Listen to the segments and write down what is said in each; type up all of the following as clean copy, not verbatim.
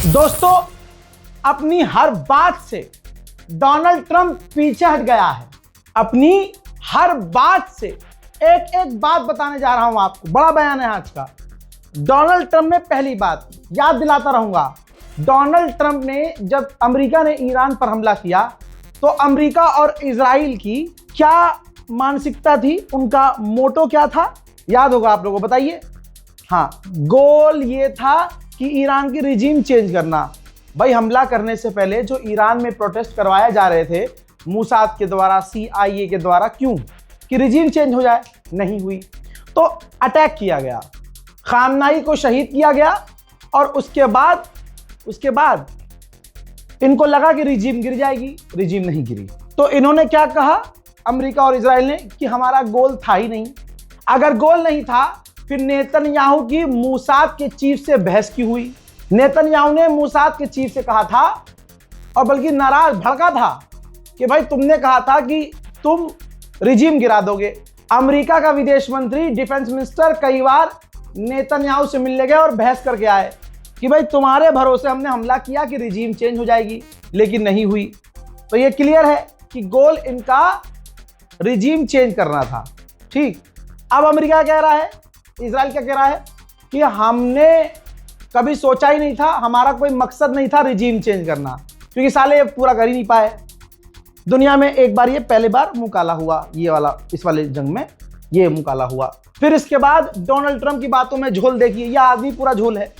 दोस्तों, अपनी हर बात से डोनाल्ड ट्रंप पीछे हट गया है। अपनी हर बात से एक एक बात बताने जा रहा हूं आपको। बड़ा बयान है आज का। डोनाल्ड ट्रंप ने पहली बात याद दिलाता रहूंगा, डोनाल्ड ट्रंप ने जब अमेरिका ने ईरान पर हमला किया तो अमेरिका और इजराइल की क्या मानसिकता थी, उनका मोटो क्या था, याद होगा आप लोगों को, बताइए। हाँ, गोल ये था कि ईरान की रिजीम चेंज करना। भाई, हमला करने से पहले जो ईरान में प्रोटेस्ट करवाए जा रहे थे मूसाद के द्वारा, CIA के द्वारा, क्यों? कि रिजीम चेंज हो जाए। नहीं हुई तो अटैक किया गया, खामनाई को शहीद किया गया और उसके बाद इनको लगा कि रिजीम गिर जाएगी। रिजीम नहीं गिरी तो इन्होंने क्या कहा, अमेरिका और इजराइल ने, कि हमारा गोल था ही नहीं। अगर गोल नहीं था फिर नेतन्याहू की मूसाद के चीफ से बहस की हुई। नेतन्याहू ने मूसाद के चीफ से कहा था, और बल्कि नाराज भड़का था, कि भाई तुमने कहा था कि तुम रिजीम गिरा दोगे। अमेरिका का विदेश मंत्री, डिफेंस मिनिस्टर कई बार नेतन्याहू से मिलने गए और बहस करके आए कि भाई तुम्हारे भरोसे हमने हमला किया कि रिजीम चेंज हो जाएगी, लेकिन नहीं हुई। तो ये क्लियर है कि गोल इनका रिजीम चेंज करना था। ठीक, अब अमेरिका कह रहा है, इजराइल क्या कह रहा है कि हमने कभी सोचा ही नहीं था, हमारा कोई मकसद नहीं था रिजीम चेंज करना, क्योंकि साले ये पूरा कर ही नहीं पाए। दुनिया में एक बार ये पहले बार मुंह काला हुआ, ये वाला, इस वाले जंग में ये मुंह काला हुआ। फिर इसके बाद डोनाल्ड ट्रंप की बातों में झोल देखिए, यह आदमी पूरा झोल है।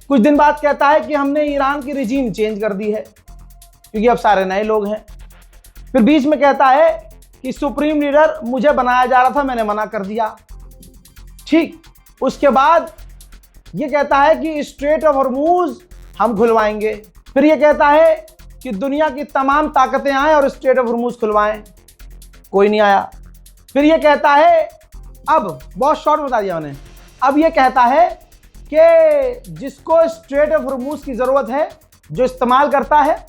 कुछ दिन बाद कहता है कि हमने ईरान की रिजीम चेंज कर दी है क्योंकि अब सारे नए लोग हैं। फिर बीच में कहता है कि सुप्रीम लीडर मुझे बनाया जा रहा था, मैंने मना कर दिया। ठीक, उसके बाद ये कहता है कि स्ट्रेट ऑफ हॉर्मूज हम खुलवाएंगे। फिर ये कहता है कि दुनिया की तमाम ताकतें आए और स्ट्रेट ऑफ हॉर्मूज खुलवाएं, कोई नहीं आया। फिर ये कहता है, अब बहुत शॉर्ट बता दिया मैंने, अब ये कहता है कि जिसको स्ट्रेट ऑफ हॉर्मूज की जरूरत है, जो इस्तेमाल करता है,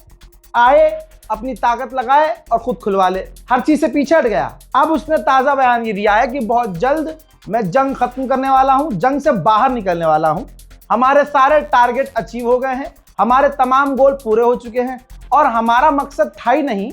आए, अपनी ताकत लगाए और खुद खुलवा ले। हर चीज से पीछे हट गया। अब उसने ताजा बयान ये दिया है कि बहुत जल्द मैं जंग खत्म करने वाला हूं, जंग से बाहर निकलने वाला हूं। हमारे सारे टारगेट अचीव हो गए हैं, हमारे तमाम गोल पूरे हो चुके हैं और हमारा मकसद था ही नहीं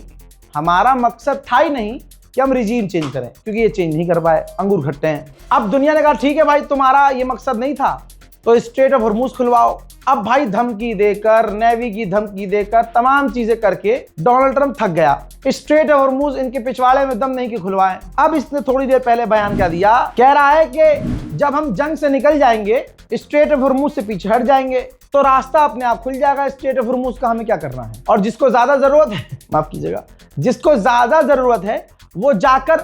कि हम रिजीम चेंज करें, क्योंकि ये चेंज नहीं कर पाए, अंगूर खट्टे हैं। अब दुनिया ने कहा ठीक है भाई, तुम्हारा ये मकसद नहीं था तो स्ट्रेट ऑफ हॉर्मूज खुलवाओ। अब भाई धमकी देकर, नेवी की धमकी देकर, तमाम चीजें करके डोनाल्ड ट्रंप थक गया। स्ट्रेट ऑफ हॉर्मूज इनके पिछवाड़े में दम नहीं कि खुलवाएं। अब इसने थोड़ी देर पहले बयान क्या दिया, कह रहा है कि जब हम जंग से निकल जाएंगे, स्ट्रेट ऑफ हॉर्मूज से पीछे हट जाएंगे, तो रास्ता अपने आप खुल जाएगा। स्ट्रेट ऑफ हॉर्मूज का हमें क्या करना है, और जिसको ज्यादा जरूरत है, माफ कीजिएगा, जिसको ज्यादा जरूरत है वो जाकर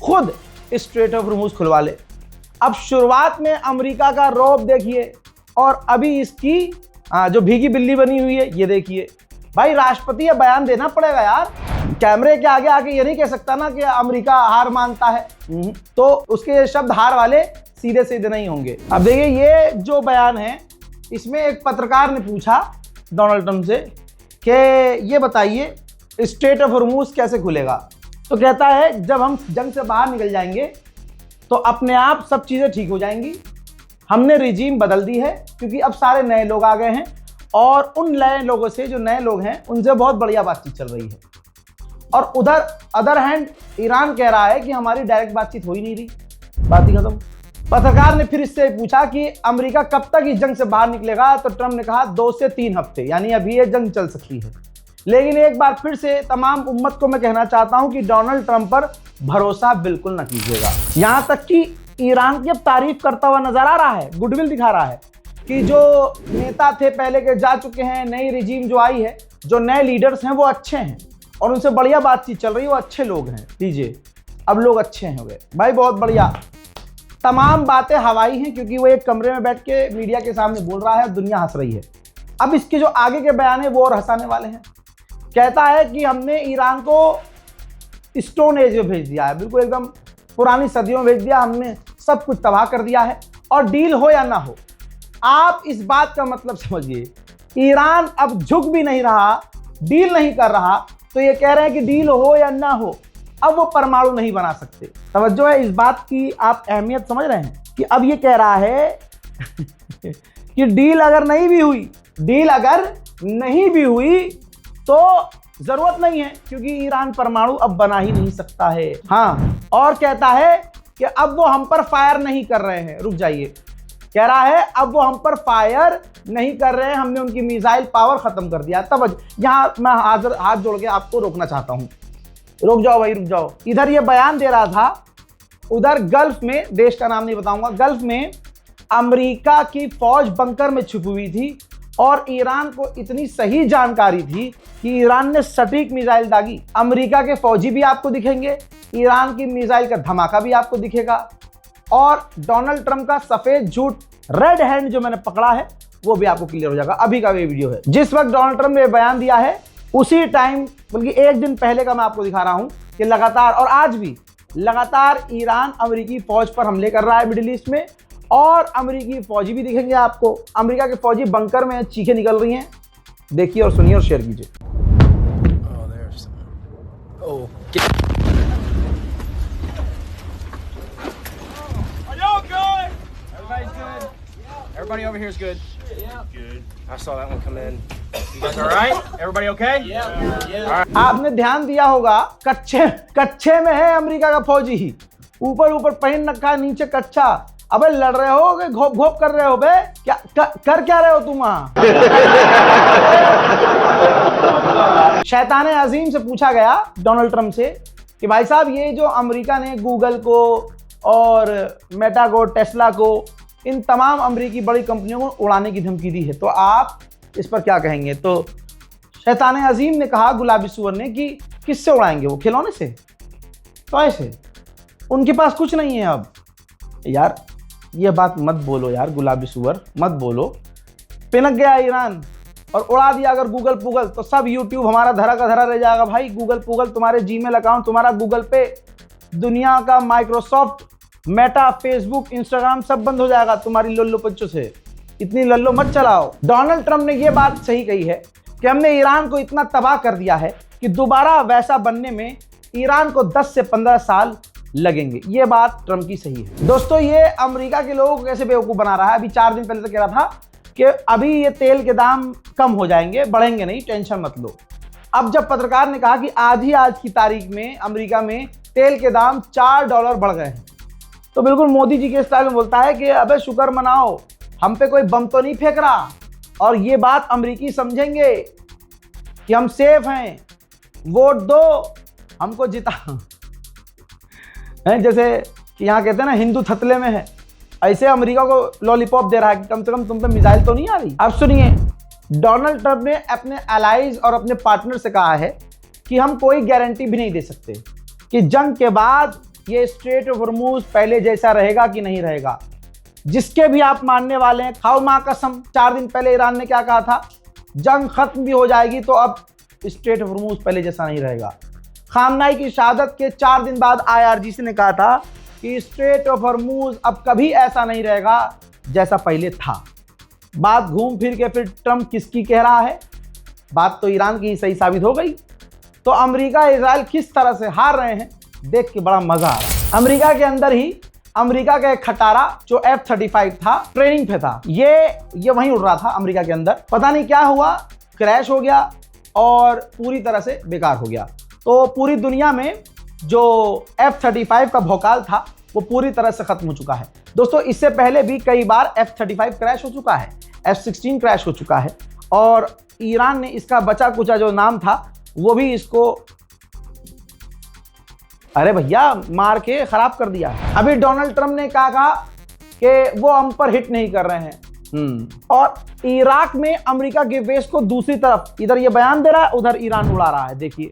खुद स्ट्रेट ऑफ हॉर्मूज खुलवा ले। अब शुरुआत में अमेरिका का रौब देखिए, और अभी इसकी जो भीगी बिल्ली बनी हुई है ये देखिए। भाई, राष्ट्रपति ये बयान देना पड़ेगा यार, कैमरे के आगे आके ये नहीं कह सकता ना कि अमेरिका हार मानता है, तो उसके शब्द हार वाले सीधे सीधे नहीं होंगे। अब देखिए, ये जो बयान है, इसमें एक पत्रकार ने पूछा डोनाल्ड ट्रंप से कि ये बताइए स्ट्रेट ऑफ हॉर्मूज कैसे खुलेगा। तो कहता है जब हम जंग से बाहर निकल जाएंगे तो अपने आप सब चीजें ठीक हो जाएंगी। हमने रिजीम बदल दी है क्योंकि अब सारे नए लोग आ गए हैं, और उन नए लोगों से, जो नए लोग हैं, उनसे बहुत बढ़िया बातचीत चल रही है। और उधर अदर हैंड ईरान कह रहा है कि हमारी डायरेक्ट बातचीत हो ही नहीं रही, बात ही खत्म। पत्रकार ने फिर इससे पूछा कि अमेरिका कब तक इस जंग से बाहर निकलेगा, तो ट्रंप ने कहा 2 से 3 हफ्ते, यानी अभी ये जंग चल सकती है। लेकिन एक बार फिर से तमाम उम्मत को मैं कहना चाहता हूं कि डोनाल्ड ट्रंप पर भरोसा बिल्कुल न कीजिएगा। यहां तक कि ईरान की अब तारीफ करता हुआ नजर आ रहा है, गुडविल दिखा रहा है कि जो नेता थे पहले के जा चुके हैं, नई रिजीम जो आई है, जो नए लीडर्स हैं वो अच्छे हैं और उनसे बढ़िया बातचीत चल रही है, वो अच्छे लोग हैं। लीजिए, अब लोग अच्छे हो गए भाई, बहुत बढ़िया। तमाम बातें हवाई हैं क्योंकि वो एक कमरे में बैठ के मीडिया के सामने बोल रहा है, दुनिया हंस रही है। अब इसके जो आगे के बयान है वो और हंसाने वाले हैं। कहता है कि हमने ईरान को स्टोन एज में भेज दिया है, बिल्कुल एकदम पुरानी सदियों में भेज दिया, हमने सब कुछ तबाह कर दिया है। और डील हो या ना हो, आप इस बात का मतलब समझिए, ईरान अब झुक भी नहीं रहा, डील नहीं कर रहा, तो ये कह रहे हैं कि डील हो या ना हो, अब वो परमाणु नहीं बना सकते। तवज्जो है इस बात की, आप अहमियत समझ रहे हैं कि अब ये कह रहा है कि डील अगर नहीं भी हुई तो जरूरत नहीं है, क्योंकि ईरान परमाणु अब बना ही नहीं सकता है। हाँ, और कहता है कि अब वो हम पर फायर नहीं कर रहे हैं। रुक जाइए, कह रहा है अब वो हम पर फायर नहीं कर रहे हैं, हमने उनकी मिसाइल पावर खत्म कर दिया। तब यहां मैं हाथ जोड़ के आपको रोकना चाहता हूं। रुक जाओ भाई, रुक जाओ। इधर ये बयान दे रहा था, उधर गल्फ में, देश का नाम नहीं बताऊंगा, गल्फ में अमेरिका की फौज बंकर में छुपी हुई थी और ईरान को इतनी सही जानकारी थी कि ईरान ने सटीक मिसाइल दागी। अमेरिका के फौजी भी आपको दिखेंगे, ईरान की मिसाइल का धमाका भी आपको दिखेगा, और डोनाल्ड ट्रंप का सफेद झूठ, रेड हैंड जो मैंने पकड़ा है, वो भी आपको क्लियर हो जाएगा। अभी का ये वीडियो है, जिस वक्त डोनाल्ड ट्रंप ने बयान दिया है उसी टाइम, बल्कि एक दिन पहले का मैं आपको दिखा रहा हूं कि लगातार और आज भी लगातार ईरान अमेरिकी फौज पर हमले कर रहा है मिडिल ईस्ट में, और अमेरिकी फौजी भी दिखेंगे आपको। अमेरिका के फौजी बंकर में चीखें निकल रही हैं। देखिए और सुनिए और शेयर कीजिए। Everybody over here is good. Yeah. Good. I saw that one come in. You guys all right? Everybody okay? Yeah. Yeah. आपने ध्यान दिया होगा, कच्चे में है अमेरिका का फौजी ही, ऊपर पहन रखा, नीचे कच्चा। अबे लड़ रहे हो कि घोप घोप कर रहे हो बे? क्या कर क्या रहे हो तुम वहां? शैताने अजीम से पूछा गया डोनाल्ड ट्रंप से कि भाई साहब, ये जो अमेरिका ने गूगल को और मेटा को, टेस्ला को, इन तमाम अमेरिकी बड़ी कंपनियों को उड़ाने की धमकी दी है, तो आप इस पर क्या कहेंगे? तो शैताने अजीम ने कहा, गुलाबी सुअर ने, कि किससे उड़ाएंगे? वो खिलौने से, तो ऐसे उनके पास कुछ नहीं है। अब यार ये बात मत बोलो यार, गुलाबी सुअर मत बोलो। पिनक गया ईरान और उड़ा दिया अगर गूगल पूगल, तो सब यूट्यूब हमारा धरा का धरा रह जाएगा भाई। गूगल पूगल, तुम्हारे जीमेल अकाउंट, तुम्हारा गूगल पे, दुनिया का माइक्रोसॉफ्ट, मेटा, फेसबुक, इंस्टाग्राम सब बंद हो जाएगा तुम्हारी लल्लो पच्चों से। इतनी लल्लो मत चलाओ। डोनाल्ड ट्रंप ने यह बात सही कही है कि हमने ईरान को इतना तबाह कर दिया है कि दोबारा वैसा बनने में ईरान को 10 से 15 साल लगेंगे। ये बात ट्रंप की सही है। दोस्तों, ये अमेरिका के लोगों को कैसे बेवकूफ बना रहा है। अभी 4 दिन पहले तो कह रहा था कि अभी ये तेल के दाम कम हो जाएंगे, बढ़ेंगे नहीं, टेंशन मत लो। अब जब पत्रकार ने कहा कि आज की तारीख में अमेरिका में तेल के दाम $4 बढ़ गए हैं, तो बिल्कुल मोदी जी के स्टाइल में बोलता है कि अबे शुक्र मनाओ, हम पे कोई बम तो नहीं फेंक रहा। और ये बात अमेरिकी समझेंगे कि हम सेफ हैं, वोट दो, हमको जिता है। जैसे कि यहाँ कहते हैं ना, हिंदू थतले में है, ऐसे अमेरिका को लॉलीपॉप दे रहा है कि कम से कम तुम पे मिसाइल तो नहीं आ रही। अब सुनिए, डोनाल्ड ट्रंप ने अपने एलाइज और अपने पार्टनर से कहा है कि हम कोई गारंटी भी नहीं दे सकते कि जंग के बाद ये स्ट्रेट ऑफ हॉर्मूज पहले जैसा रहेगा कि नहीं रहेगा। जिसके भी आप मानने वाले हैं, खाओ मां कसम। 4 दिन पहले ईरान ने क्या कहा था? जंग खत्म भी हो जाएगी तो अब स्ट्रेट ऑफ हॉर्मूज पहले जैसा नहीं रहेगा। खामनाई की शहादत के 4 दिन बाद IRGC ने कहा था कि स्ट्रेट ऑफ हॉर्मूज अब कभी ऐसा नहीं रहेगा जैसा पहले था। बात घूम फिर के फिर ट्रंप किसकी कह रहा है? बात तो ईरान की सही साबित हो गई। तो अमेरिका इजराइल किस तरह से हार रहे हैं देख के बड़ा मजा आ रहा है। अमेरिका के अंदर ही अमेरिका का एक खटारा जो F-35 था, ट्रेनिंग पे था, ये वहीं उड़ रहा था अमेरिका के अंदर। पता नहीं क्या हुआ, क्रैश हो गया और पूरी तरह से बेकार हो गया। तो पूरी दुनिया में जो F-35 का भौकाल था वो पूरी तरह से खत्म हो चुका है। दोस्तों, इससे पहले भी कई बार F-35 क्रैश हो चुका है, F-16 क्रैश हो चुका है, और ईरान ने इसका बचा कुचा जो नाम था वो भी इसको, अरे भैया, मार के खराब कर दिया। अभी डोनाल्ड ट्रंप ने कहा कि वो हम पर हिट नहीं कर रहे हैं, और इराक में अमेरिका के बेस को दूसरी तरफ, इधर ये बयान दे रहा है, उधर ईरान उड़ा रहा है। देखिए,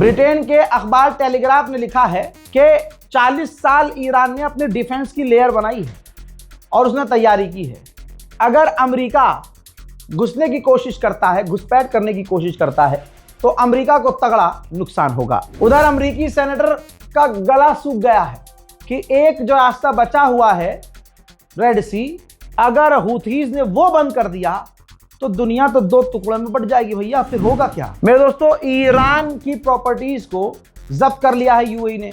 ब्रिटेन के अखबार टेलीग्राफ ने लिखा है कि 40 साल ईरान ने अपने डिफेंस की लेयर बनाई है और उसने तैयारी की है। अगर अमेरिका घुसने की कोशिश करता है, घुसपैठ करने की कोशिश करता है, तो अमेरिका को तगड़ा नुकसान होगा। उधर अमेरिकी सेनेटर का गला सूख गया है कि एक जो रास्ता बचा हुआ है रेड सी, अगर हूथीज ने वो बंद कर दिया तो दुनिया तो दो टुकड़ों में बट जाएगी भैया, फिर होगा क्या। मेरे दोस्तों, ईरान की प्रॉपर्टीज को जब्त कर लिया है यूएई ने।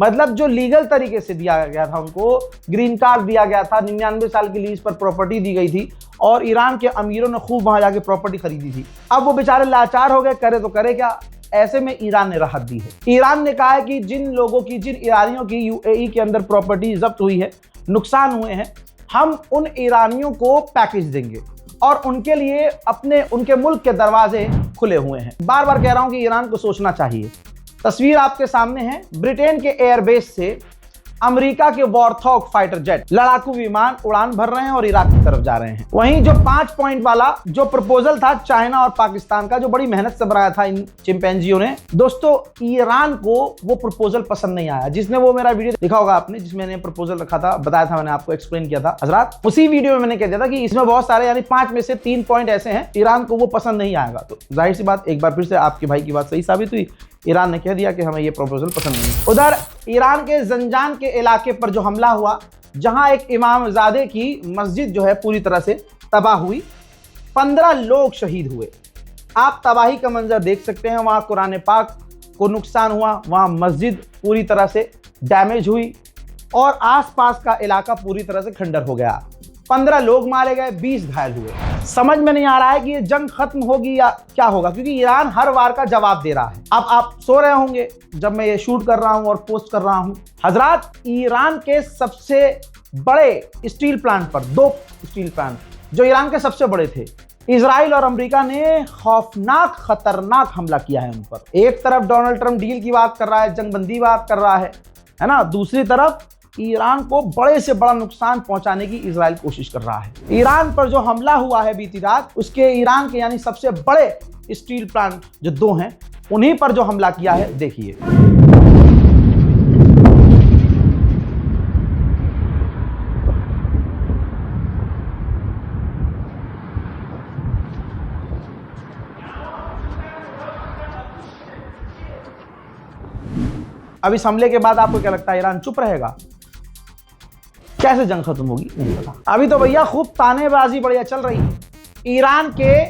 मतलब जो लीगल तरीके से दिया गया था, उनको ग्रीन कार्ड दिया गया था, 99 साल की लीज पर प्रॉपर्टी दी गई थी और ईरान के अमीरों ने खूब वहां जाके प्रॉपर्टी खरीदी थी। अब वो बेचारे लाचार हो गए, करे तो करे क्या। ऐसे में ईरान ने राहत दी है। ईरान ने कहा है कि जिन लोगों की, जिन ईरानियों की यूएई के अंदर प्रॉपर्टी जब्त हुई है, नुकसान हुए हैं, हम उन ईरानियों को पैकेज देंगे और उनके लिए उनके मुल्क के दरवाजे खुले हुए हैं। बार बार कह रहा हूं कि ईरान को सोचना चाहिए। तस्वीर आपके सामने है, ब्रिटेन के एयरबेस से अमेरिका के वॉरथॉग फाइटर जेट लड़ाकू विमान उड़ान भर रहे हैं और इराक की तरफ जा रहे हैं। वहीं जो 5 पॉइंट वाला जो प्रपोजल था चाइना और पाकिस्तान का, जो बड़ी मेहनत से बनाया था इन चिंपैंजियों ने, दोस्तों ईरान को वो प्रपोजल पसंद नहीं आया। जिसने वो मेरा वीडियो देखा होगा आपने, जिसमें मैंने प्रपोजल रखा था, बताया था, मैंने आपको एक्सप्लेन किया था हजरात, उसी वीडियो में मैंने कह दिया था कि इसमें बहुत सारे, यानी 5 में से 3 पॉइंट ऐसे हैं ईरान को वो पसंद नहीं आएगा। तो जाहिर सी बात, एक बार फिर से आपके भाई की बात सही साबित हुई। ईरान ने कह दिया कि हमें ये प्रपोजल पसंद नहीं। उधर ईरान के जंजान के इलाके पर जो हमला हुआ, जहां एक इमामजादे की मस्जिद जो है पूरी तरह से तबाह हुई, 15 लोग शहीद हुए। आप तबाही का मंजर देख सकते हैं। वहां कुरान पाक को नुकसान हुआ, वहां मस्जिद पूरी तरह से डैमेज हुई और आसपास का इलाका पूरी तरह से खंडर हो गया। 15 लोग मारे गए, 20 घायल हुए। समझ में नहीं आ रहा है कि ये जंग खत्म होगी या क्या होगा, क्योंकि ईरान हर वार का जवाब दे रहा है। अब आप सो रहे होंगे जब मैं ये शूट कर रहा हूं और पोस्ट कर रहा हूं। हजरात, ईरान के सबसे बड़े स्टील प्लांट पर, 2 स्टील प्लांट जो ईरान के सबसे बड़े थे, इजराइल और अमेरिका ने खौफनाक, खतरनाक हमला किया है उन पर। एक तरफ डोनाल्ड ट्रंप डील की बात कर रहा है, जंगबंदी बात कर रहा है ना, दूसरी तरफ ईरान को बड़े से बड़ा नुकसान पहुंचाने की इजराइल कोशिश कर रहा है। ईरान पर जो हमला हुआ है बीती रात, उसके ईरान के यानी सबसे बड़े स्टील प्लांट जो 2 हैं, उन्हीं पर जो हमला किया है, देखिए। अब इस हमले के बाद आपको क्या लगता है, ईरान चुप रहेगा? कैसे जंग खत्म होगी नहीं पता। अभी तो भैया खूब तानेबाजी बढ़िया चल रही है। ईरान के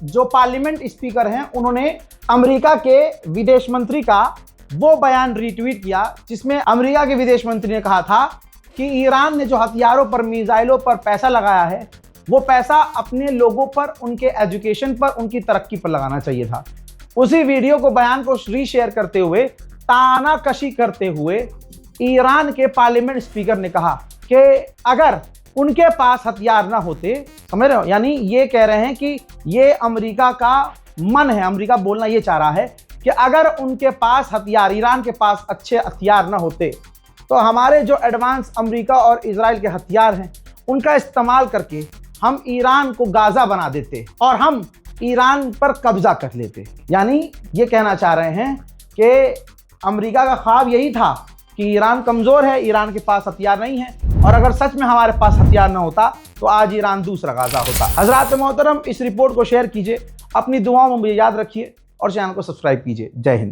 जो पार्लियामेंट स्पीकर हैं, उन्होंने अमेरिका के विदेश मंत्री का वो बयान रीट्वीट किया जिसमें अमेरिका के विदेश मंत्री ने कहा था कि ईरान ने जो हथियारों पर, मिसाइलों पर पैसा लगाया है, वो पैसा अपने लोगों पर, उनके एजुकेशन पर, उनकी तरक्की पर लगाना चाहिए था। उसी वीडियो को, बयान को रीशेयर करते हुए, तानाकशी करते हुए ईरान के पार्लियामेंट स्पीकर ने कहा कि अगर उनके पास हथियार ना होते, समझ रहे हो, यानी ये कह रहे हैं कि ये अमेरिका का मन है, अमेरिका बोलना ये चाह रहा है कि अगर उनके पास हथियार, ईरान के पास अच्छे हथियार ना होते, तो हमारे जो एडवांस अमेरिका और इजराइल के हथियार हैं, उनका इस्तेमाल करके हम ईरान को गाजा बना देते और हम ईरान पर कब्जा कर लेते। यानी ये कहना चाह रहे हैं कि अमेरिका का ख्वाब यही था कि ईरान कमजोर है, ईरान के पास हथियार नहीं है, और अगर सच में हमारे पास हथियार न होता तो आज ईरान दूसरा गाजा होता। हजरात मोहतरम, इस रिपोर्ट को शेयर कीजिए, अपनी दुआओं में मुझे याद रखिए और चैनल को सब्सक्राइब कीजिए। जय हिंद।